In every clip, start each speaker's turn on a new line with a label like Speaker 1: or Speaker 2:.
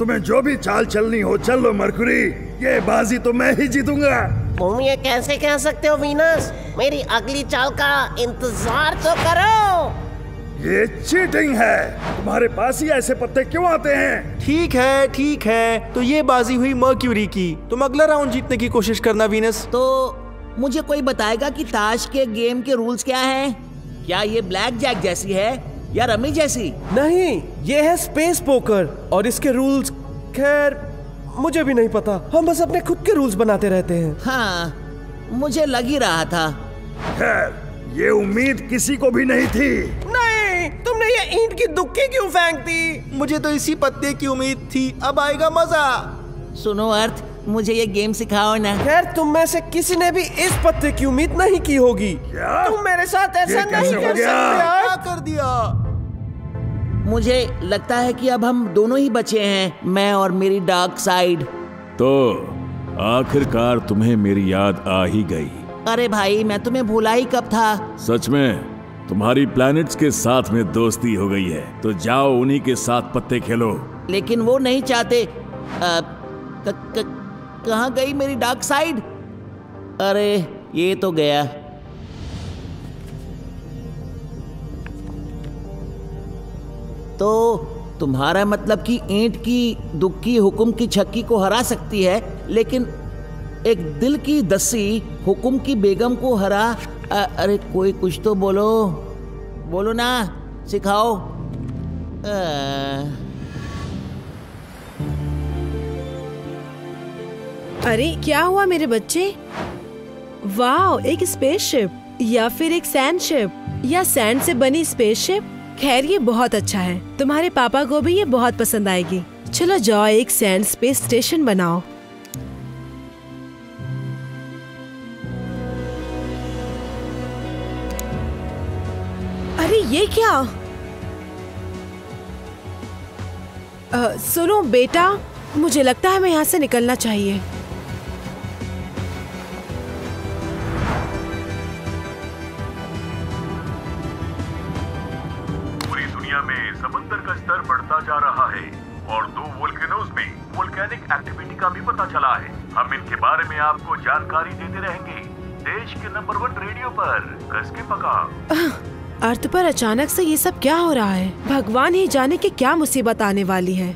Speaker 1: तुम्हें जो भी चाल चलनी हो चल लो मरकुरी, ये बाजी तो मैं ही जीतूंगा।
Speaker 2: तुम ये कैसे कह सकते हो वीनस? मेरी अगली चाल का इंतजार तो करो।
Speaker 1: ये चीटिंग है। तुम्हारे पास ही ऐसे पत्ते क्यों आते हैं?
Speaker 3: ठीक है, तो ये बाजी हुई मर्क्यूरी की। तुम अगला राउंड जीतने की कोशिश करना वीनस।
Speaker 4: तो मुझे कोई बताएगा कि ताश के गेम के रूल्स क्या हैं? क्या ये ब्लैक जैक जैसी है या रमी जैसी?
Speaker 5: नहीं, ये है स्पेस पोकर और इसके रूल्स खैर मुझे भी नहीं पता। हम बस अपने खुद के रूल्स बनाते रहते हैं।
Speaker 4: हाँ, मुझे लग ही रहा था।
Speaker 1: खैर, ये उम्मीद किसी को भी नहीं थी।
Speaker 5: नहीं, तुमने ये ईंट की दुक्की क्यों फेंक दी?
Speaker 3: मुझे तो इसी पत्ते की उम्मीद थी। अब आएगा मजा।
Speaker 4: सुनो अर्थ, मुझे ये गेम सिखाओ ना।
Speaker 5: खैर, तुम में से किसी ने भी इस पत्ते की उम्मीद नहीं की होगी।
Speaker 1: क्या?
Speaker 5: तुम मेरे साथ ऐसा नहीं कर सकते।
Speaker 3: क्या कर दिया?
Speaker 4: मुझे लगता है कि अब हम दोनों ही बचे हैं, मैं और मेरी डार्क साइड।
Speaker 6: तो आखिरकार तुम्हें मेरी याद आ ही गई।
Speaker 4: अरे भाई, मैं तुम्हें भूला ही कब था।
Speaker 6: सच में तुम्हारी प्लैनेट्स के साथ में दोस्ती हो गई है, तो जाओ उन्हीं के साथ पत्ते खेलो।
Speaker 4: लेकिन वो नहीं चाहते। कहाँ गई मेरी डार्क साइड? अरे ये तो गया। तो तुम्हारा मतलब कि ईंट की दुक्की हुक्म की छक्की को हरा सकती है, लेकिन एक दिल की दस्सी हुक्म की बेगम को हरा। अरे कोई कुछ तो बोलो ना, सिखाओ।
Speaker 7: अरे क्या हुआ मेरे बच्चे? वाह, एक स्पेसशिप या फिर एक सैंड शिप या सैंड से बनी स्पेसशिप। खैर, ये बहुत अच्छा है। तुम्हारे पापा को भी ये बहुत पसंद आएगी। चलो जाओ, एक सैंड स्पेस स्टेशन बनाओ। अरे ये क्या? सुनो बेटा, मुझे लगता है हमें यहाँ से निकलना चाहिए।
Speaker 8: पूरी दुनिया में समंदर का स्तर बढ़ता जा रहा है और 2 वोल्केनोज में वोल्केनिक एक्टिविटी का भी पता चला है। हम इनके बारे में आपको जानकारी देते रहेंगे देश के नंबर 1 रेडियो पर। कस के पका।
Speaker 7: अर्थ पर अचानक से ये सब क्या हो रहा है? भगवान ही जाने कि क्या मुसीबत आने वाली है।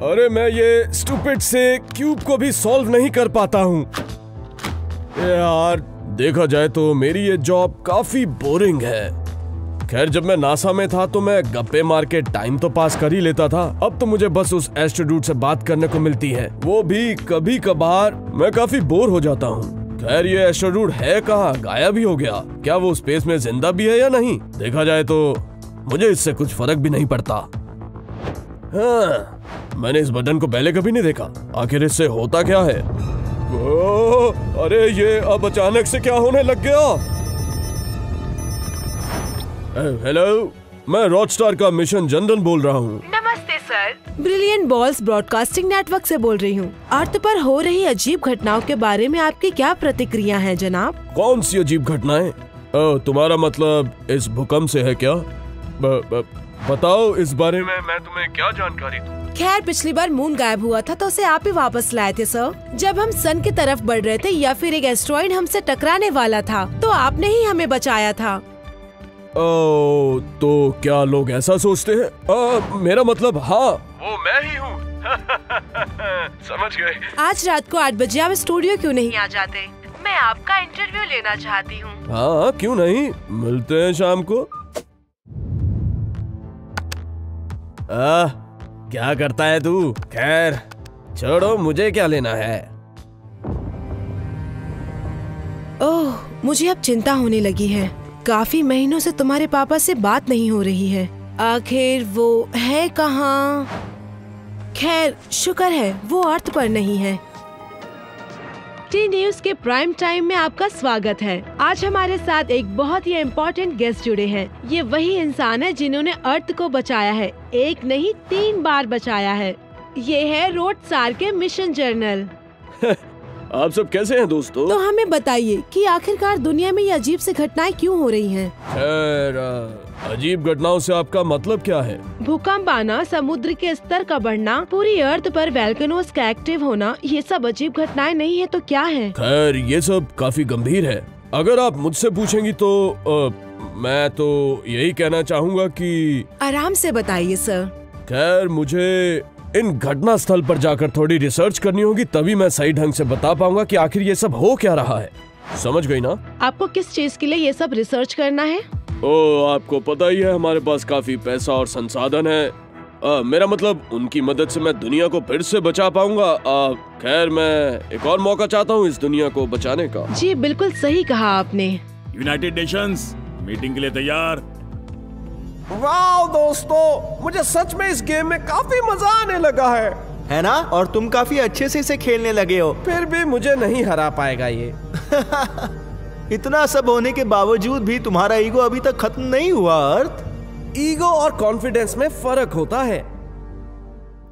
Speaker 5: अरे मैं ये स्टूपिड से क्यूब को भी सॉल्व नहीं कर पाता हूँ। यार, देखा जाए तो मेरी ये जॉब काफी बोरिंग है। खैर, जब मैं नासा में था तो मैं गप्पे मार के टाइम तो पास कर ही लेता था। अब तो मुझे बस उस एस्ट्रोडूड से बात करने को मिलती है, वो भी कभी कभार। मैं काफी बोर हो जाता हूँ। खैर, ये एस्ट्रोडूड है कहाँ? गायब ही हो गया। क्या वो स्पेस में जिंदा भी है या नहीं? देखा जाए तो मुझे इससे कुछ फर्क भी नहीं पड़ता। हाँ, मैंने इस बटन को पहले कभी नहीं देखा। आखिर इससे होता क्या है? अरे ये अब अचानक से क्या होने लग गया? हेलो, मैं रॉकस्टार का मिशन जनरल बोल रहा हूँ।
Speaker 7: नमस्ते sir, brilliant balls broadcasting network से बोल रही हूँ। अर्थ पर हो रही अजीब घटनाओं के बारे में आपकी क्या प्रतिक्रिया है जनाब?
Speaker 5: कौन सी अजीब घटनाएं? तुम्हारा मतलब इस भूकंप से है क्या? बताओ इस बारे में, मैं तुम्हें क्या जानकारी दूं?
Speaker 7: खैर, पिछली बार मून गायब हुआ था तो उसे आप ही वापस लाए थे सर। जब हम सन की तरफ बढ़ रहे थे या फिर एक एस्ट्रॉइड हमसे टकराने वाला था तो आपने ही हमें बचाया था।
Speaker 5: तो क्या लोग ऐसा सोचते हैं? मेरा मतलब हाँ, वो मैं ही हूँ। समझ गए।
Speaker 7: आज रात को 8 बजे आप स्टूडियो क्यों नहीं आ जाते? मैं आपका इंटरव्यू लेना चाहती हूँ।
Speaker 5: हाँ, क्यों नहीं, मिलते हैं शाम को। क्या करता है तू? खैर छोड़ो, मुझे क्या लेना है।
Speaker 7: ओह, मुझे अब चिंता होने लगी है। काफी महीनों से तुम्हारे पापा से बात नहीं हो रही है। आखिर वो है कहाँ? खैर, शुक्र है वो अर्थ पर नहीं है। टी न्यूज के प्राइम टाइम में आपका स्वागत है। आज हमारे साथ एक बहुत ही इम्पोर्टेंट गेस्ट जुड़े हैं। ये वही इंसान है जिन्होंने अर्थ को बचाया है, एक नहीं 3 बार बचाया है। ये है रोडस्टार के मिशन जर्नल।
Speaker 5: आप सब कैसे हैं दोस्तों?
Speaker 7: तो हमें बताइए कि आखिरकार दुनिया में ये अजीब सी घटनाएं क्यों हो रही हैं?
Speaker 5: खैर अजीब घटनाओं से आपका मतलब क्या है?
Speaker 7: भूकंप आना, समुद्र के स्तर का बढ़ना, पूरी अर्थ पर वोल्केनोज का एक्टिव होना, ये सब अजीब घटनाएं नहीं है तो क्या है?
Speaker 5: खैर ये सब काफी गंभीर है। अगर आप मुझसे पूछेंगी तो मैं तो यही कहना चाहूँगा कि
Speaker 7: आराम से बताइए सर।
Speaker 5: खैर मुझे इन घटना स्थल पर जाकर थोड़ी रिसर्च करनी होगी, तभी मैं सही ढंग से बता पाऊंगा कि आखिर ये सब हो क्या रहा है। समझ गई ना?
Speaker 7: आपको किस चीज के लिए ये सब रिसर्च करना है?
Speaker 5: आपको पता ही है हमारे पास काफी पैसा और संसाधन है। मेरा मतलब उनकी मदद से मैं दुनिया को फिर से बचा पाऊंगा। खैर मैं एक और मौका चाहता हूँ इस दुनिया को बचाने का।
Speaker 7: जी बिल्कुल सही कहा आपने।
Speaker 6: यूनाइटेड नेशंस मीटिंग के लिए तैयार।
Speaker 3: वाह दोस्तों, मुझे सच में इस गेम में काफी मजा आने लगा है ना? और तुम काफी अच्छे से इसे खेलने लगे हो। फिर भी मुझे नहीं हरा पाएगा ये। इतना सब होने के बावजूद भी तुम्हारा ईगो अभी तक खत्म नहीं हुआ अर्थ। ईगो और कॉन्फिडेंस में फर्क होता है।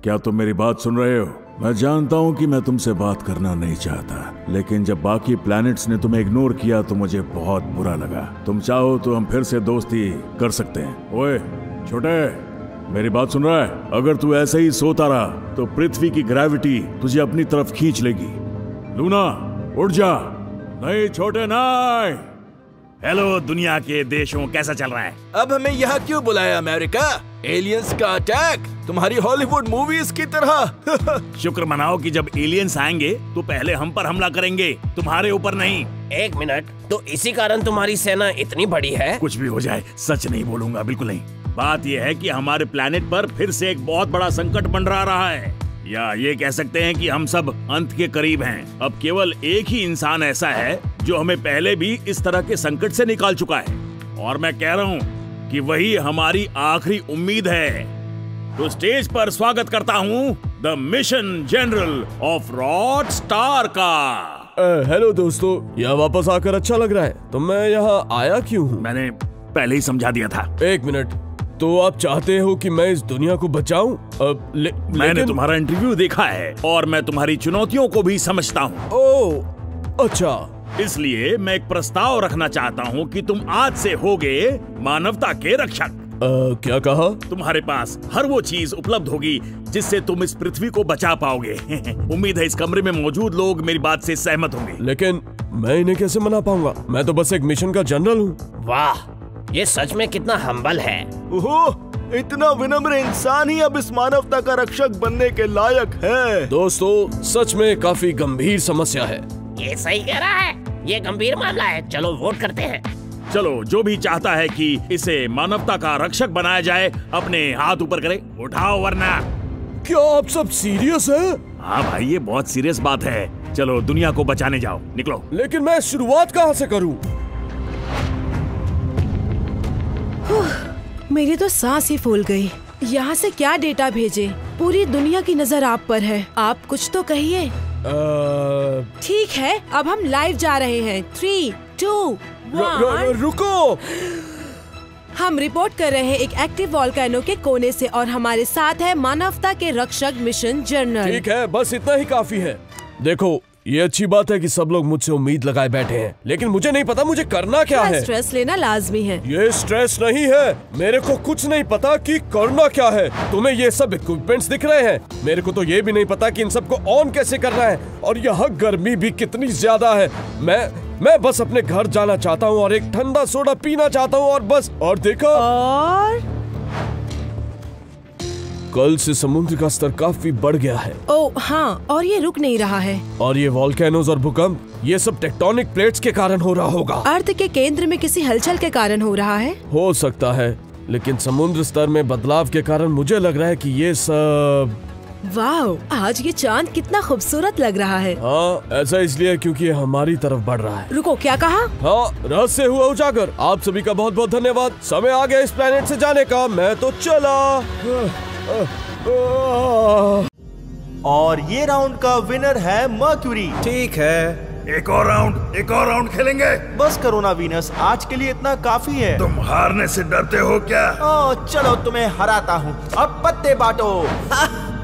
Speaker 6: क्या तुम मेरी बात सुन रहे हो? मैं जानता हूँ कि मैं तुमसे बात करना नहीं चाहता, लेकिन जब बाकी प्लैनेट्स ने तुम्हें इग्नोर किया तो मुझे बहुत बुरा लगा। तुम चाहो तो हम फिर से दोस्ती कर सकते हैं। ओए छोटे, मेरी बात सुन रहा है? अगर तू ऐसे ही सोता रहा तो पृथ्वी की ग्रेविटी तुझे अपनी तरफ खींच लेगी। लूना उठ जा। नहीं छोटे नहीं।
Speaker 9: हेलो दुनिया के देशों, कैसा चल रहा है?
Speaker 3: अब हमें यहाँ क्यों बुलाया अमेरिका? एलियंस का अटैक तुम्हारी हॉलीवुड मूवीज की तरह।
Speaker 9: शुक्र मनाओ कि जब एलियंस आएंगे तो पहले हम पर हमला करेंगे, तुम्हारे ऊपर नहीं।
Speaker 2: एक मिनट, तो इसी कारण तुम्हारी सेना इतनी बड़ी है?
Speaker 9: कुछ भी हो जाए सच नहीं बोलूंगा, बिल्कुल नहीं। बात यह है कि हमारे प्लेनेट पर फिर से एक बहुत बड़ा संकट मंडरा रहा है, या ये कह सकते हैं कि हम सब अंत के करीब हैं। अब केवल एक ही इंसान ऐसा है जो हमें पहले भी इस तरह के संकट से निकाल चुका है, और मैं कह रहा हूँ कि वही हमारी आखिरी उम्मीद है। तो स्टेज पर स्वागत करता हूँ the mission general of rod star का।
Speaker 5: हेलो दोस्तों, यहाँ वापस आकर अच्छा लग रहा है। तो मैं यहाँ आया क्यों हूँ?
Speaker 9: मैंने पहले ही समझा दिया था।
Speaker 5: एक मिनट, तो आप चाहते हो कि मैं इस दुनिया को बचाऊं?
Speaker 9: मैंने तुम्हारा इंटरव्यू देखा है और मैं तुम्हारी चुनौतियों को भी समझता हूँ।
Speaker 5: ओह अच्छा।
Speaker 9: इसलिए मैं एक प्रस्ताव रखना चाहता हूँ कि तुम आज से होगे मानवता के रक्षक।
Speaker 5: क्या कहा?
Speaker 9: तुम्हारे पास हर वो चीज उपलब्ध होगी जिससे तुम इस पृथ्वी को बचा पाओगे। उम्मीद है इस कमरे में मौजूद लोग मेरी बात से सहमत होंगे।
Speaker 5: लेकिन मैं इन्हें कैसे मना पाऊंगा? मैं तो बस एक मिशन का जनरल हूँ।
Speaker 2: वाह, ये सच में कितना हम्बल है।
Speaker 3: ओह, इतना विनम्र इंसान ही अब इस मानवता का रक्षक बनने के लायक है।
Speaker 5: दोस्तों, सच में काफी गंभीर समस्या है।
Speaker 2: ये सही कह रहा है, ये गंभीर मामला है। चलो वोट करते हैं।
Speaker 9: चलो, जो भी चाहता है कि इसे मानवता का रक्षक बनाया जाए अपने हाथ ऊपर करे। उठाओ वरना।
Speaker 5: क्या आप सब सीरियस हैं?
Speaker 9: हाँ भाई, ये बहुत सीरियस बात है। चलो दुनिया को बचाने जाओ, निकलो।
Speaker 5: लेकिन मैं शुरुआत कहाँ से करूँ?
Speaker 7: मेरी तो सांस ही फूल गई। यहाँ से क्या डेटा भेजे? पूरी दुनिया की नजर आप पर है। आप कुछ तो कहिए। ठीक है, अब हम लाइव जा रहे हैं। 3, 2, 1।
Speaker 5: रुको।
Speaker 7: हम रिपोर्ट कर रहे हैं एक एक्टिव वोल्केनो के कोने से, और हमारे साथ है मानवता के रक्षक मिशन जनरल।
Speaker 5: ठीक है, बस इतना ही काफी है। देखो, ये अच्छी बात है कि सब लोग मुझसे उम्मीद लगाए बैठे हैं, लेकिन मुझे नहीं पता मुझे करना क्या है।
Speaker 7: स्ट्रेस लेना लाजमी है।
Speaker 5: ये स्ट्रेस नहीं है, मेरे को कुछ नहीं पता कि करना क्या है। तुम्हें ये सब इक्विपमेंट्स दिख रहे हैं, मेरे को तो ये भी नहीं पता कि इन सबको ऑन कैसे करना है। और यहाँ गर्मी भी कितनी ज्यादा है। मैं बस अपने घर जाना चाहता हूँ और एक ठंडा सोडा पीना चाहता हूँ, और बस। और देखो,
Speaker 7: और
Speaker 5: कल से समुद्र का स्तर काफी बढ़ गया है।
Speaker 7: ओह हाँ, और ये रुक नहीं रहा है।
Speaker 5: और ये वोल्केनोज और भूकंप, ये सब टेक्टोनिक प्लेट्स के कारण हो रहा होगा।
Speaker 7: अर्थ के केंद्र में किसी हलचल के कारण हो रहा है।
Speaker 5: हो सकता है, लेकिन समुद्र स्तर में बदलाव के कारण मुझे लग रहा है कि ये सब।
Speaker 7: वाह, आज ये चांद कितना खूबसूरत लग रहा है।
Speaker 5: हाँ, ऐसा इसलिए क्योंकि ये हमारी तरफ बढ़ रहा है।
Speaker 7: रुको, क्या कहा?
Speaker 5: हाँ, रहस्य हुआ उजागर। आप सभी का बहुत बहुत धन्यवाद। समय आ गया इस प्लेनेट से जाने का। मैं तो चला।
Speaker 3: और ये राउंड का विनर है मर्क्यूरी।
Speaker 1: ठीक है, एक और राउंड खेलेंगे।
Speaker 3: बस करो ना वीनस, आज के लिए इतना काफी है।
Speaker 1: तुम हारने से डरते हो क्या?
Speaker 3: चलो तुम्हें हराता हूँ। अब पत्ते बांटो।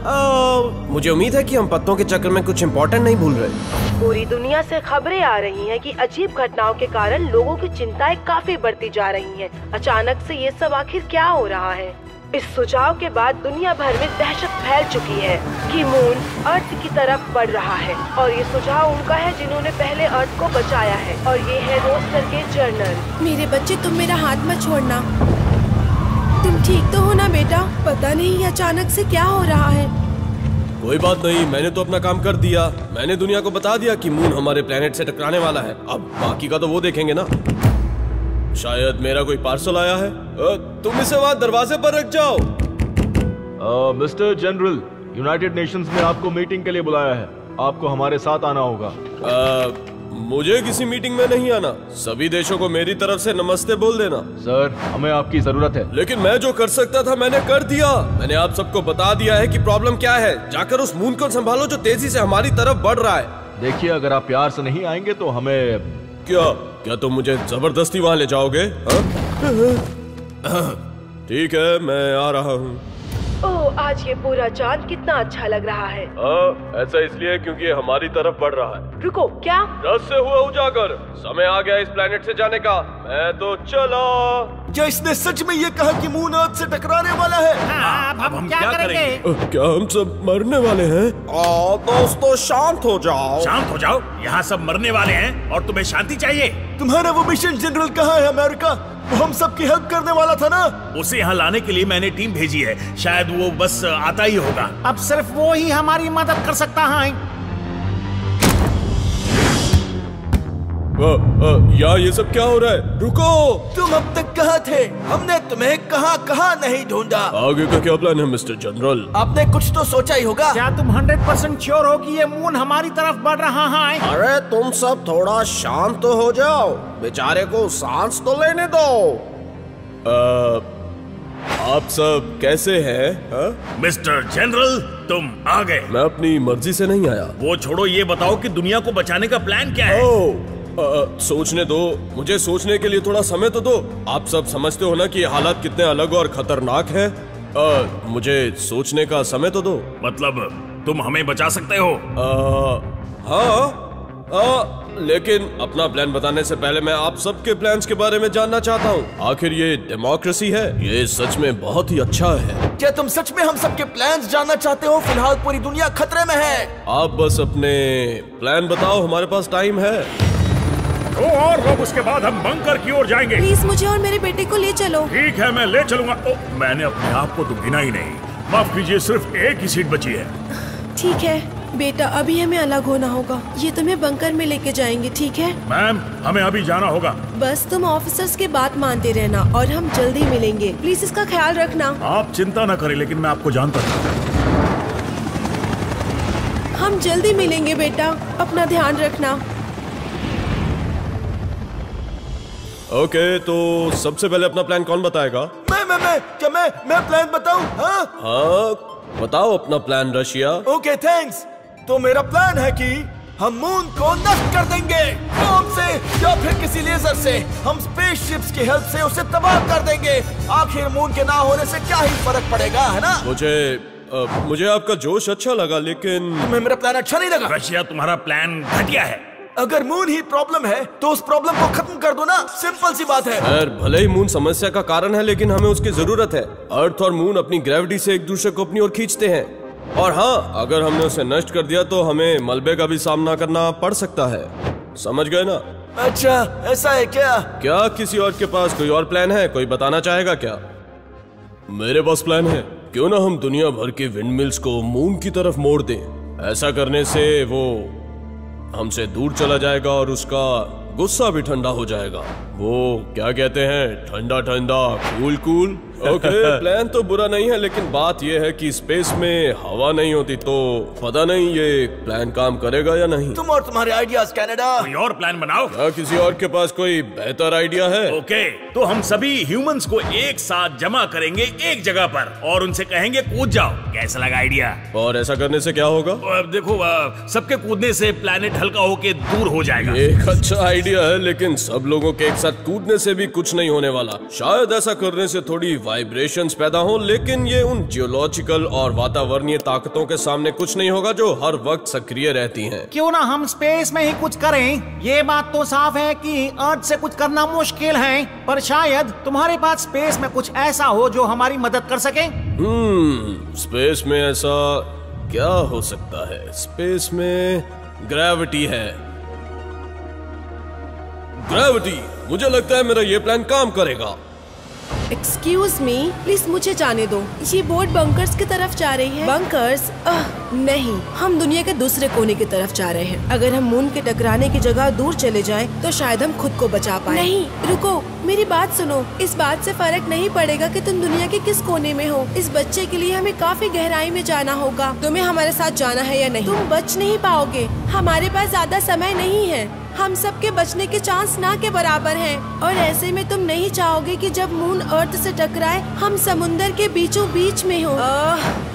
Speaker 3: मुझे उम्मीद है कि हम पत्तों के चक्कर में कुछ इम्पोर्टेंट नहीं भूल रहे।
Speaker 7: पूरी दुनिया से खबरें आ रही हैं कि अजीब घटनाओं के कारण लोगों की चिंताएं काफी बढ़ती जा रही हैं। अचानक से ये सब आखिर क्या हो रहा है? इस सुझाव के बाद दुनिया भर में दहशत फैल चुकी है कि मून अर्थ की तरफ बढ़ रहा है और ये सुझाव उनका है जिन्होंने पहले अर्थ को बचाया है और ये है रोस्टर के जर्नल। मेरे बच्चे, तुम मेरा हाथ मत छोड़ना। तुम ठीक तो हो ना बेटा? पता नहीं अचानक से क्या हो रहा है।
Speaker 5: कोई बात नहीं, मैंने तो अपना काम कर दिया। मैंने दुनिया को बता दिया कि मून हमारे प्लेनेट से टकराने वाला है। अब बाकी का तो वो देखेंगे ना। शायद मेरा कोई पार्सल आया है। तुम इसे वहाँ दरवाजे पर रख जाओ।
Speaker 10: मिस्टर जनरल, यूनाइटेड नेशंस ने आपको मीटिंग के लिए बुलाया है। आपको हमारे साथ आना होगा।
Speaker 5: मुझे किसी मीटिंग में नहीं आना। सभी देशों को मेरी तरफ से नमस्ते बोल देना।
Speaker 10: सर, हमें आपकी जरूरत है।
Speaker 5: लेकिन मैं जो कर सकता था मैंने कर दिया। मैंने आप सबको बता दिया है कि प्रॉब्लम क्या है। जाकर उस मून को संभालो जो तेजी से हमारी तरफ बढ़ रहा है।
Speaker 10: देखिए, अगर आप प्यार से नहीं आएंगे तो हमें
Speaker 5: क्या तुम मुझे जबरदस्ती वहाँ ले जाओगे? ठीक है, मैं आ रहा हूँ।
Speaker 7: ओह, आज ये पूरा चांद कितना अच्छा लग रहा है।
Speaker 5: ऐसा इसलिए क्योंकि ये हमारी तरफ बढ़ रहा है।
Speaker 7: रुको, क्या?
Speaker 5: 10 से हुआ उजागर। समय आ गया इस प्लेनेट से जाने का। मैं तो चला।
Speaker 3: क्या इसने सच में ये कहा कि मून अर्थ से टकराने वाला है?
Speaker 9: अब हम क्या करेंगे?
Speaker 5: क्या हम सब मरने वाले हैं?
Speaker 3: दोस्तों, शांत हो जाओ।
Speaker 9: शांत हो जाओ। यहाँ सब मरने वाले हैं और तुम्हें शांति चाहिए।
Speaker 3: तुम्हारा वो मिशन जनरल कहाँ है अमेरिका? वो हम सबकी हेल्प करने वाला था ना।
Speaker 9: उसे यहाँ लाने के लिए मैंने टीम भेजी है। शायद वो बस आता ही होगा।
Speaker 2: अब सिर्फ वो ही हमारी मदद कर सकता है।
Speaker 5: या ये सब क्या हो रहा है? रुको,
Speaker 3: तुम अब तक कहाँ थे? हमने तुम्हें कहाँ नहीं ढूंढा।
Speaker 5: आगे का क्या प्लान है मिस्टर जनरल?
Speaker 3: आपने कुछ तो सोचा ही होगा।
Speaker 2: क्या तुम 100% श्योर हो कि ये मून हमारी तरफ बढ़ रहा है?
Speaker 3: अरे तुम सब थोड़ा शांत तो हो जाओ। बेचारे को सांस तो लेने दो।
Speaker 5: आप सब कैसे हैं?
Speaker 9: मिस्टर जनरल, तुम आ गए।
Speaker 5: मैं अपनी मर्जी से नहीं आया।
Speaker 9: वो छोड़ो, ये बताओ कि दुनिया को बचाने का प्लान क्या है?
Speaker 5: सोचने दो, मुझे सोचने के लिए थोड़ा समय तो दो। आप सब समझते हो ना कि हालात कितने अलग और खतरनाक हैं। मुझे सोचने का समय तो दो।
Speaker 9: मतलब तुम हमें बचा सकते हो?
Speaker 5: हाँ, लेकिन अपना प्लान बताने से पहले मैं आप सबके प्लान्स के बारे में जानना चाहता हूँ। आखिर ये डेमोक्रेसी है, ये सच में बहुत ही अच्छा है।
Speaker 3: क्या तुम सच में हम सबके प्लान्स जानना चाहते हो? फिलहाल पूरी दुनिया खतरे में है।
Speaker 5: आप बस अपने प्लान बताओ, हमारे पास टाइम है।
Speaker 8: तो और लोग उसके बाद हम बंकर की ओर जाएंगे।
Speaker 7: प्लीज मुझे और मेरे बेटे को ले चलो।
Speaker 8: ठीक है, मैं ले चलूंगा। मैंने अपने आप को तो गिना ही नहीं। माफ कीजिए, सिर्फ एक ही सीट बची है।
Speaker 7: ठीक है बेटा, अभी हमें अलग होना होगा। ये तुम्हें बंकर में लेके जाएंगे, ठीक है?
Speaker 8: मैम, हमें अभी जाना होगा।
Speaker 7: बस तुम ऑफिसर्स की बात मानते रहना और हम जल्दी मिलेंगे। प्लीज इसका ख्याल रखना।
Speaker 8: आप चिंता न करें, लेकिन मैं आपको जानता हूँ।
Speaker 7: हम जल्दी मिलेंगे बेटा, अपना ध्यान रखना।
Speaker 5: ओके, तो सबसे पहले अपना प्लान कौन बताएगा?
Speaker 3: मैं प्लान बताऊं?
Speaker 5: हाँ, बताओ अपना प्लान रशिया।
Speaker 3: Okay, thanks. तो मेरा प्लान है कि हम मून को नष्ट कर देंगे, बॉम्ब से या फिर किसी लेजर से। हम स्पेसशिप्स की हेल्प से उसे तबाह कर देंगे। आखिर मून के ना होने से क्या ही फर्क पड़ेगा, है ना?
Speaker 5: मुझे आपका जोश अच्छा लगा, लेकिन
Speaker 3: तुम्हें मेरा प्लान अच्छा नहीं लगा?
Speaker 9: रशिया, तुम्हारा प्लान घटिया है।
Speaker 3: अगर मून ही प्रॉब्लम है तो उस प्रॉब्लम को खत्म कर दो ना। सिंपल सी बात है।
Speaker 5: खैर, भले ही मून समस्या का कारण है, लेकिन हमें उसकी जरूरत है। अर्थ और मून अपनी ग्रेविटी से एक दूसरे को अपनी ओर खींचते हैं। और हाँ, अगर हमने उसे नष्ट कर दिया तो हमें मलबे का भी सामना करना पड़ सकता है। समझ गए ना?
Speaker 3: अच्छा, ऐसा है क्या?
Speaker 5: क्या किसी और के पास कोई और प्लान है? कोई बताना चाहेगा क्या? मेरे पास प्लान है। क्यों ना हम दुनिया भर के विंडमिल्स को मून की तरफ मोड़ दें। ऐसा करने से वो हमसे दूर चला जाएगा और उसका गुस्सा भी ठंडा हो जाएगा। वो क्या कहते हैं, ठंडा ठंडा कूल कूल। ओके, प्लान तो बुरा नहीं है, लेकिन बात यह है कि स्पेस में हवा नहीं होती, तो पता नहीं ये प्लान काम करेगा या नहीं।
Speaker 3: तुम और तुम्हारे आइडियाज कनाडा।
Speaker 9: कोई और प्लान बनाओ।
Speaker 5: क्या किसी और के पास कोई बेहतर आइडिया है?
Speaker 9: ओके, तो हम सभी ह्यूमंस को एक साथ जमा करेंगे एक जगह पर और उनसे कहेंगे कूद जाओ। कैसा लगा आइडिया?
Speaker 5: और ऐसा करने से क्या होगा?
Speaker 9: देखो, सबके कूदने से प्लेनेट हल्का होके दूर हो जाएगा।
Speaker 5: एक अच्छा आइडिया है, लेकिन सब लोगों के एक साथ कूदने से भी कुछ नहीं होने वाला। शायद ऐसा करने से थोड़ी
Speaker 11: वाइब्रेशंस पैदा हों, लेकिन ये उन जियोलॉजिकल और वातावरणीय ताकतों के सामने कुछ नहीं होगा जो हर वक्त सक्रिय रहती हैं।
Speaker 12: क्यों ना हम स्पेस में ही कुछ करें। ये बात तो साफ है कि अर्थ से कुछ करना मुश्किल है, पर शायद तुम्हारे पास स्पेस में कुछ ऐसा हो जो हमारी मदद कर सके।
Speaker 11: स्पेस में ऐसा क्या हो सकता है? स्पेस में ग्रेविटी है। ग्रेविटी, मुझे लगता है मेरा ये प्लान काम करेगा।
Speaker 7: एक्सक्यूज मी, प्लीज मुझे जाने दो। ये बोट बंकर्स की तरफ जा रही है। बंकर्स? नहीं, हम दुनिया के दूसरे कोने की तरफ जा रहे हैं। अगर हम मून के टकराने की जगह दूर चले जाएं, तो शायद हम खुद को बचा पाए। नहीं, रुको, मेरी बात सुनो। इस बात से फर्क नहीं पड़ेगा कि तुम दुनिया के किस कोने में हो। इस बच्चे के लिए हमें काफी गहराई में जाना होगा। तुम्हें हमारे साथ जाना है या नहीं? तुम बच नहीं पाओगे। हमारे पास ज्यादा समय नहीं है। हम सबके बचने के चांस ना के बराबर हैं। और ऐसे में तुम नहीं चाहोगे कि जब मून अर्थ से टकराए हम समुंदर के बीचों बीच में हो।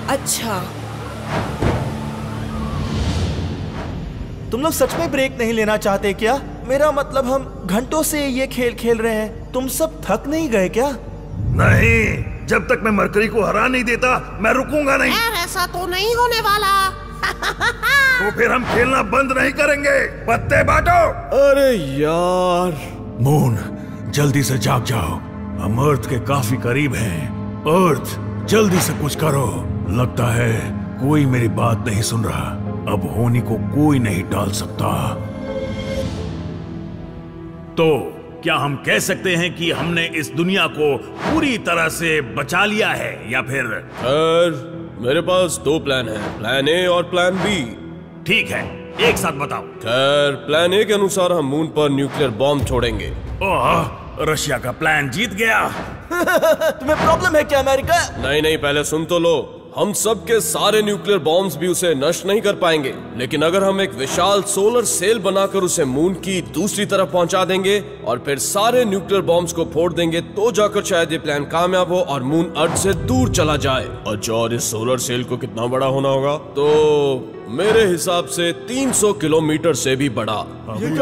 Speaker 7: अच्छा,
Speaker 3: तुम लोग सच में ब्रेक नहीं लेना चाहते क्या? मेरा मतलब हम घंटों से ये खेल खेल रहे हैं। तुम सब थक नहीं गए क्या?
Speaker 1: नहीं, जब तक मैं मरकरी को हरा नहीं देता मैं रुकूंगा नहीं।
Speaker 2: ऐसा तो नहीं होने वाला।
Speaker 1: तो फिर हम खेलना बंद नहीं करेंगे। पत्ते बांटो।
Speaker 11: अरे यार,
Speaker 6: मून, जल्दी से जाग जाओ। हम अर्थ के काफी करीब हैं। अर्थ, जल्दी से कुछ करो। लगता है कोई मेरी बात नहीं सुन रहा। अब होनी को कोई नहीं टाल सकता।
Speaker 9: तो क्या हम कह सकते हैं कि हमने इस दुनिया को पूरी तरह से बचा लिया है, या फिर?
Speaker 11: मेरे पास दो प्लान हैं, प्लान ए और प्लान बी।
Speaker 9: ठीक है, एक साथ बताओ।
Speaker 11: खैर, प्लान ए के अनुसार हम मून पर न्यूक्लियर बॉम्ब छोड़ेंगे।
Speaker 9: ओह, रशिया का प्लान जीत गया।
Speaker 3: तुम्हें प्रॉब्लम है क्या अमेरिका?
Speaker 11: नहीं, पहले सुन तो लो। हम सब के सारे न्यूक्लियर बॉम्ब्स भी उसे नष्ट नहीं कर पाएंगे, लेकिन अगर हम एक विशाल सोलर सेल बनाकर उसे मून की दूसरी तरफ पहुंचा देंगे और फिर सारे न्यूक्लियर बॉम्ब्स को फोड़ देंगे, तो जाकर शायद ये प्लान कामयाब हो और मून अर्थ से दूर चला जाए। और इस सोलर सेल को कितना बड़ा होना होगा? तो मेरे हिसाब से 300 किलोमीटर से भी बड़ा।
Speaker 9: मैं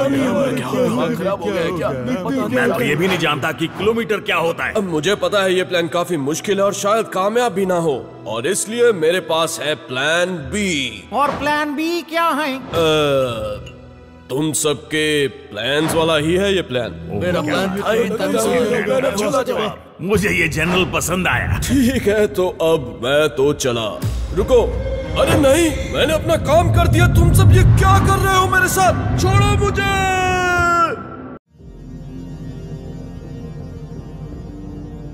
Speaker 9: तो ये भी नहीं जानता कि किलोमीटर क्या होता है।
Speaker 11: अब मुझे पता है ये प्लान काफी मुश्किल है और शायद कामयाब भी ना हो, और इसलिए मेरे पास है प्लान बी।
Speaker 12: और प्लान बी क्या है?
Speaker 11: तुम सबके प्लान्स वाला ही है ये प्लान।
Speaker 9: मेरा प्लान भी। मुझे ये जनरल पसंद आया।
Speaker 11: ठीक है, तो अब मैं तो चला। रुको, अरे नहीं, मैंने अपना काम कर दिया। तुम सब ये क्या कर रहे हो मेरे साथ? छोड़ो मुझे।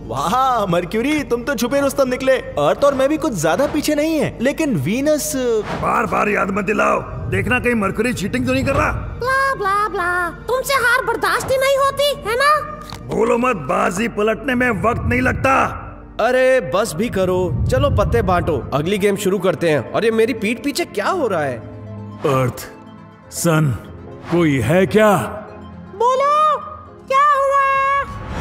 Speaker 3: वाह मर्क्यूरी, तुम तो छुपे रुस्तम निकले। अर्थ और मैं भी कुछ ज्यादा पीछे नहीं है, लेकिन वीनस।
Speaker 1: बार बार याद मत दिलाओ। देखना कहीं मरकरी चीटिंग तो नहीं कर रहा।
Speaker 2: ब्ला ब्ला ब्ला, तुमसे हार बर्दाश्त ही नहीं होती है ना?
Speaker 1: बोलो मत, बाजी पलटने में वक्त नहीं लगता।
Speaker 3: अरे बस भी करो, चलो पत्ते बांटो, अगली गेम शुरू करते हैं। और ये मेरी पीठ पीछे क्या हो रहा है?
Speaker 6: अर्थ, सन, कोई है क्या?
Speaker 2: बोलो, क्या हुआ?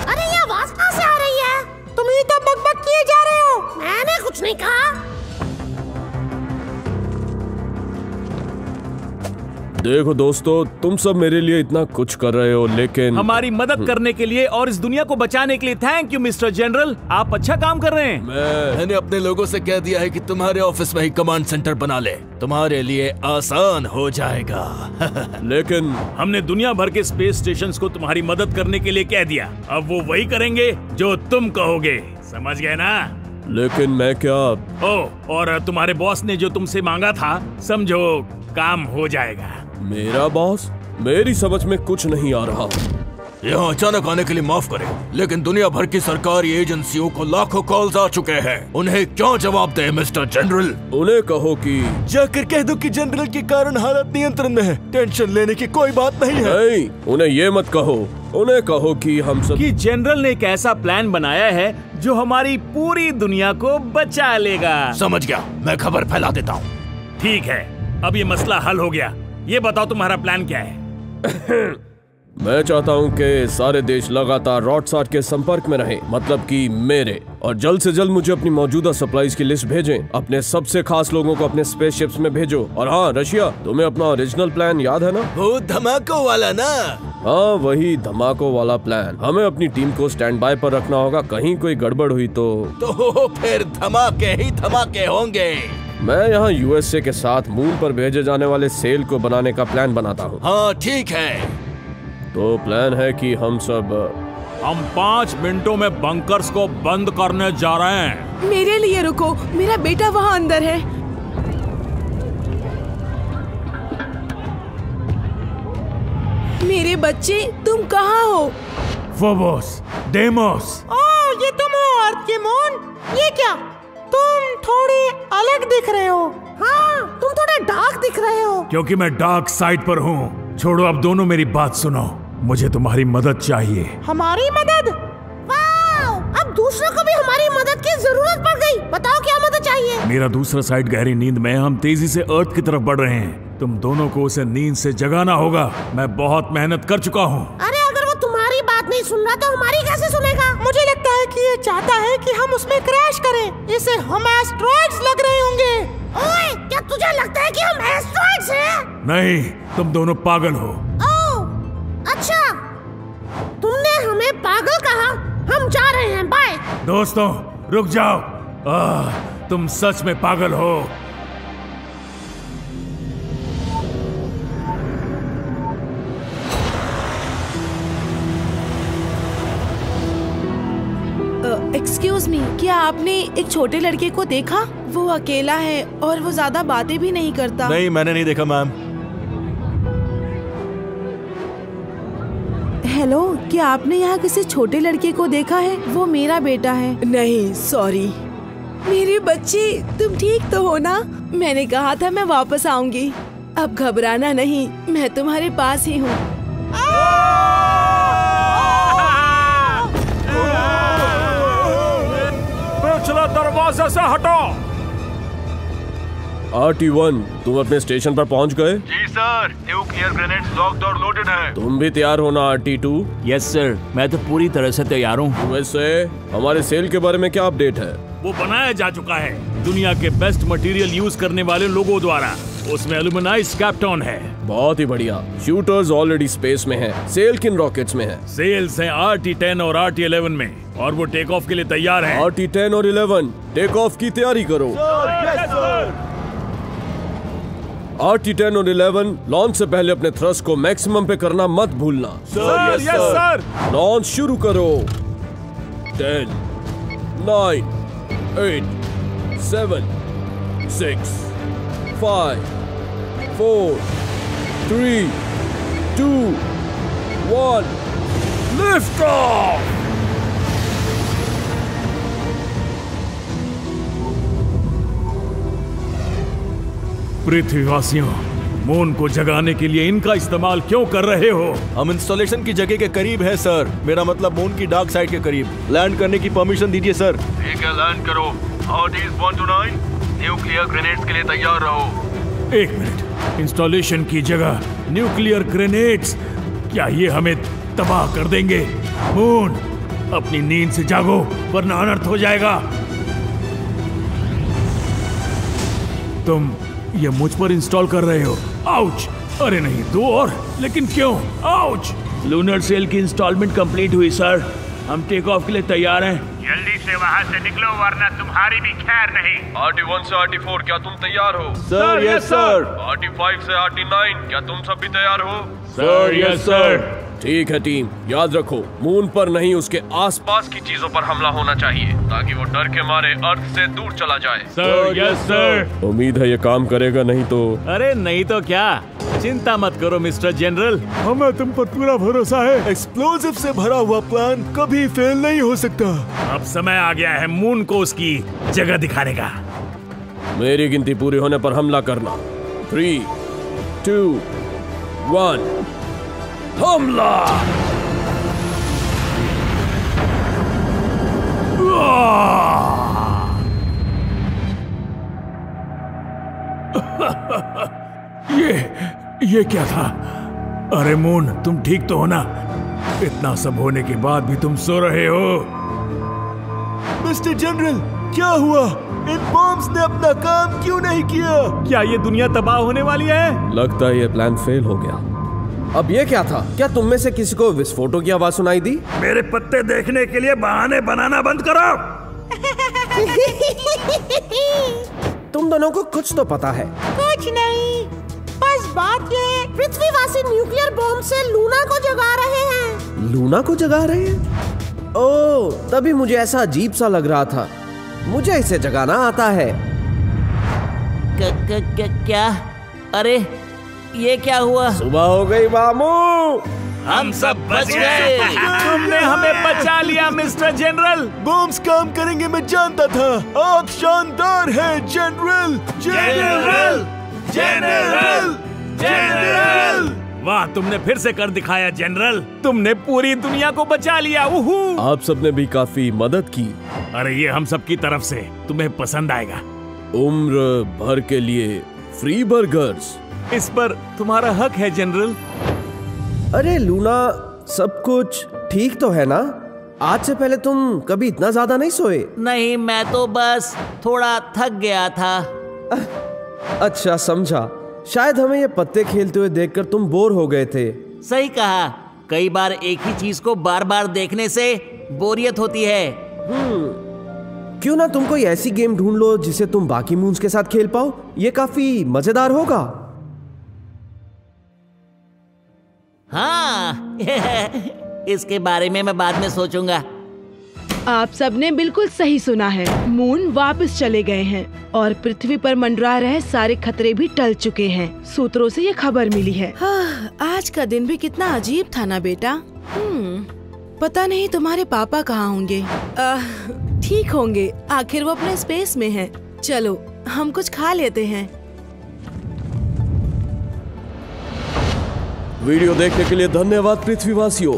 Speaker 2: अरे ये आवाज कहाँ से आ रही है? तुम ही तो बकबक किए जा रहे हो। मैंने कुछ नहीं कहा।
Speaker 11: देखो दोस्तों, तुम सब मेरे लिए इतना कुछ कर रहे हो, लेकिन
Speaker 9: हमारी मदद करने के लिए और इस दुनिया को बचाने के लिए थैंक यू मिस्टर जनरल। आप अच्छा काम कर रहे हैं।
Speaker 13: मैंने अपने लोगों से कह दिया है कि तुम्हारे ऑफिस में ही कमांड सेंटर बना ले, तुम्हारे लिए आसान हो जाएगा।
Speaker 11: लेकिन
Speaker 9: हमने दुनिया भर के स्पेस स्टेशंस को तुम्हारी मदद करने के लिए कह दिया। अब वो वही करेंगे जो तुम कहोगे, समझ गए ना?
Speaker 11: लेकिन मैं क्या?
Speaker 9: ओह, और तुम्हारे बॉस ने जो तुमसे मांगा था, समझो काम हो जाएगा।
Speaker 11: मेरा बॉस? मेरी समझ में कुछ नहीं आ रहा।
Speaker 13: यहाँ अचानक आने के लिए माफ करें, लेकिन दुनिया भर की सरकारी एजेंसियों को लाखों कॉल्स आ चुके हैं। उन्हें क्यों जवाब दे मिस्टर जनरल?
Speaker 11: उन्हें कहो कि
Speaker 3: जाकर कह दो कि जनरल के कारण हालत नियंत्रण में है, टेंशन लेने की कोई बात नहीं है।
Speaker 11: नहीं, उन्हें ये मत कहो। उन्हें कहो कि हम सब
Speaker 9: कि जनरल ने एक ऐसा प्लान बनाया है जो हमारी पूरी दुनिया को बचा लेगा।
Speaker 13: समझ गया, मैं खबर फैला देता हूँ।
Speaker 9: ठीक है, अब ये मसला हल हो गया। ये बताओ तुम्हारा प्लान क्या है?
Speaker 11: मैं चाहता हूँ कि सारे देश लगातार रॉडसाट के संपर्क में रहें, मतलब कि मेरे, और जल्द से जल्द मुझे अपनी मौजूदा सप्लाईज की लिस्ट भेजें। अपने सबसे खास लोगों को अपने स्पेसशिप्स में भेजो। और हाँ रशिया, तुम्हें अपना ओरिजिनल प्लान याद है ना?
Speaker 13: वो धमाकों वाला ना?
Speaker 11: हाँ, वही धमाकों वाला प्लान। हमें अपनी टीम को स्टैंड बाय पर रखना होगा, कहीं कोई गड़बड़ हुई तो
Speaker 13: फिर धमाके ही धमाके होंगे।
Speaker 11: मैं यहाँ यूएसए के साथ मून पर भेजे जाने वाले सेल को बनाने का प्लान बनाता हूँ।
Speaker 13: हाँ ठीक है।
Speaker 11: तो प्लान है कि हम
Speaker 9: 5 मिनटों में बंकर्स को बंद करने जा रहे हैं।
Speaker 7: मेरे लिए रुको, मेरा बेटा वहाँ अंदर है। मेरे बच्चे, तुम कहाँ हो?
Speaker 9: Phobos, demos.
Speaker 2: ओह, ये तुम हो अर्थ के मून। ये क्या, तुम थोड़े अलग दिख रहे हो। हाँ, तुम थोड़े डार्क दिख रहे हो।
Speaker 9: क्योंकि मैं डार्क साइड पर हूँ। छोड़ो, अब दोनों मेरी बात सुनो। मुझे तुम्हारी मदद चाहिए।
Speaker 2: हमारी मदद? वाओ, अब दूसरों को भी हमारी मदद की जरूरत पड़ गई। बताओ क्या मदद चाहिए?
Speaker 9: मेरा दूसरा साइड गहरी नींद में, हम तेजी से अर्थ की तरफ बढ़ रहे हैं। तुम दोनों को उसे नींद से जगाना होगा। मैं बहुत मेहनत कर चुका हूँ।
Speaker 2: अरे अगर वो तुम्हारी बात नहीं सुन रहा तो हमारी कैसे सुनेगा? मुझे लगता है कि ये चाहता है कि हम उसमें क्रैश करें। इसे हम एस्ट्रॉइड्स लग रहे होंगे। ओए, क्या तुझे लगता है कि हम एस्ट्रॉइड्स हैं?
Speaker 9: नहीं, तुम दोनों पागल हो।
Speaker 2: अच्छा, तुमने हमें पागल कहा। हम जा रहे हैं, बाय।
Speaker 9: दोस्तों रुक जाओ। तुम सच में पागल हो।
Speaker 7: एक्सक्यूज मी, क्या आपने एक छोटे लड़के को देखा? वो अकेला है और वो ज्यादा बातें भी नहीं करता।
Speaker 13: नहीं, मैंने नहीं देखा मैम।
Speaker 7: हेलो, क्या आपने यहाँ किसी छोटे लड़के को देखा है? वो मेरा बेटा है। नहीं, सॉरी। मेरे बच्चे, तुम ठीक तो हो ना? मैंने कहा था मैं वापस आऊंगी। अब घबराना नहीं, मैं तुम्हारे पास ही हूँ।
Speaker 9: पिछले दरवाजे से हटो।
Speaker 11: RT1, तुम अपने स्टेशन पर पहुंच गए?
Speaker 10: जी सर, न्यूक्लियर ग्रेनेड्स लॉक्ड और लोडेड हैं।
Speaker 11: तुम भी तैयार हो ना RT2?
Speaker 13: यस सर, मैं तो पूरी तरह से तैयार हूँ।
Speaker 11: वैसे हमारे सेल के बारे में क्या अपडेट है?
Speaker 9: वो बनाया जा चुका है दुनिया के बेस्ट मटेरियल यूज करने वाले लोगों द्वारा। उसमें एल्यूमिनाइज कैप्टॉन है।
Speaker 11: बहुत ही बढ़िया। शूटर्स ऑलरेडी स्पेस में हैं। सेल किन रॉकेट्स में है?
Speaker 9: सेल्स हैं RT10 और RT11 में, और वो टेक ऑफ के लिए तैयार हैं।
Speaker 11: RT10 और 11 टेक ऑफ की तैयारी करो। RT10 और 11 लॉन्च से पहले अपने थ्रस्ट को मैक्सिमम पे करना मत भूलना।
Speaker 9: Sir, yes sir.
Speaker 11: लॉन्च शुरू करो। 10, 9, 8, 7, 6, 5, 4, 3, 2, 1, लिफ्ट ऑफ। पृथ्वीवासियों, मून को जगाने के लिए इनका इस्तेमाल क्यों कर रहे हो?
Speaker 13: हम इंस्टॉलेशन की जगह के करीब हैं सर। मेरा मतलब मून की डार्क साइड के करीब। लैंड करने की परमिशन दीजिए सर।
Speaker 10: ठीक है, लैंड करो। RTs 1 to 9, न्यूक्लियर ग्रेनेड्स के लिए तैयार रहो।
Speaker 9: एक मिनट, इंस्टॉलेशन की जगह न्यूक्लियर ग्रेनेड्स? क्या ये हमें तबाह कर देंगे? मून, अपनी नींद से जागो वरना अनर्थ हो जाएगा। तुम ये मुझ पर इंस्टॉल कर रहे हो? आउच! अरे नहीं, 2 और, लेकिन क्यों? आउच! लूनर सेल की इंस्टॉलमेंट कंप्लीट हुई सर। हम टेक ऑफ के लिए तैयार हैं।
Speaker 14: जल्दी से वहाँ से निकलो वरना तुम्हारी भी खैर नहीं।
Speaker 11: RT1 से RT4 क्या तुम तैयार हो?
Speaker 13: Sir, yes sir.
Speaker 11: RT5 से RT9 क्या तुम सब भी तैयार हो?
Speaker 9: Sir, yes sir.
Speaker 11: ठीक है टीम, याद रखो मून पर नहीं उसके आसपास की चीजों पर हमला होना चाहिए ताकि वो डर के मारे अर्थ से दूर चला जाए।
Speaker 9: Sir, yes sir.
Speaker 11: उम्मीद है ये काम करेगा, नहीं तो।
Speaker 9: अरे नहीं तो क्या, चिंता मत करो मिस्टर जनरल, हमें तुम पर पूरा भरोसा है।
Speaker 13: एक्सप्लोजिव से भरा हुआ प्लान कभी फेल नहीं हो सकता।
Speaker 9: अब समय आ गया है मून को उसकी जगह दिखाने का।
Speaker 11: मेरी गिनती पूरी होने पर हमला करना। 3, 2, 1, हमला!
Speaker 9: ये क्या था? अरे मून, तुम ठीक तो हो ना? इतना सब होने के बाद भी तुम सो रहे हो?
Speaker 13: मिस्टर जनरल, क्या हुआ? इन बॉम्ब्स ने अपना काम क्यों नहीं किया?
Speaker 9: क्या ये दुनिया तबाह होने वाली है?
Speaker 11: लगता है ये प्लान फेल हो गया। अब ये क्या था? क्या तुम में से किसी को विस्फोटों की आवाज सुनाई दी?
Speaker 1: मेरे पत्ते देखने के लिए बहाने बनाना बंद करो।
Speaker 3: तुम दोनों को कुछ तो पता है।
Speaker 2: कुछ नहीं, बस बात ये पृथ्वीवासी न्यूक्लियर बॉम्ब से लूना को जगा रहे हैं।
Speaker 3: लूना को जगा रहे हैं? ओह, तभी मुझे ऐसा अजीब सा लग रहा था। मुझे इसे जगाना आता है।
Speaker 4: क्या? अरे ये क्या हुआ?
Speaker 3: सुबह हो गई मामू।
Speaker 9: हम सब बच गए। तुमने हमें बचा लिया मिस्टर जनरल।
Speaker 5: बॉम्ब्स काम करेंगे, मैं जानता था। आप शानदार हैं जनरल।
Speaker 9: General general general. वाह, तुमने फिर से कर दिखाया जनरल। तुमने पूरी दुनिया को बचा लिया।
Speaker 11: आप सबने भी काफी मदद की।
Speaker 9: अरे ये हम सब की तरफ से, तुम्हें पसंद आएगा।
Speaker 11: उम्र भर के लिए फ्री बर्गर्स।
Speaker 9: इस पर तुम्हारा हक है जनरल।
Speaker 3: अरे लूना, सब कुछ ठीक तो है ना? आज से पहले तुम कभी इतना ज्यादा नहीं सोए?
Speaker 4: नहीं, मैं तो बस थोड़ा थक गया था।
Speaker 3: अच्छा, समझा। शायद हमें ये पत्ते खेलते हुए देखकर तुम बोर हो गए थे।
Speaker 4: सही कहा। कई बार एक ही चीज को बार बार देखने से बोरियत होती है।
Speaker 3: क्यों ना तुम कोई ऐसी गेम ढूंढ लो जिसे तुम बाकी मून्स के साथ खेल पाओ। ये काफी मजेदार होगा।
Speaker 4: हाँ। इसके बारे में मैं बाद में सोचूंगा।
Speaker 7: आप सबने बिल्कुल सही सुना है। मून वापस चले गए हैं और पृथ्वी पर मंडरा रहे सारे खतरे भी टल चुके हैं। सूत्रों से ये खबर मिली है। आज का दिन भी कितना अजीब था ना बेटा। पता नहीं तुम्हारे पापा कहाँ होंगे। ठीक होंगे, आखिर वो अपने स्पेस में हैं। चलो हम कुछ खा लेते हैं।
Speaker 11: वीडियो देखने के लिए धन्यवाद पृथ्वीवासियों।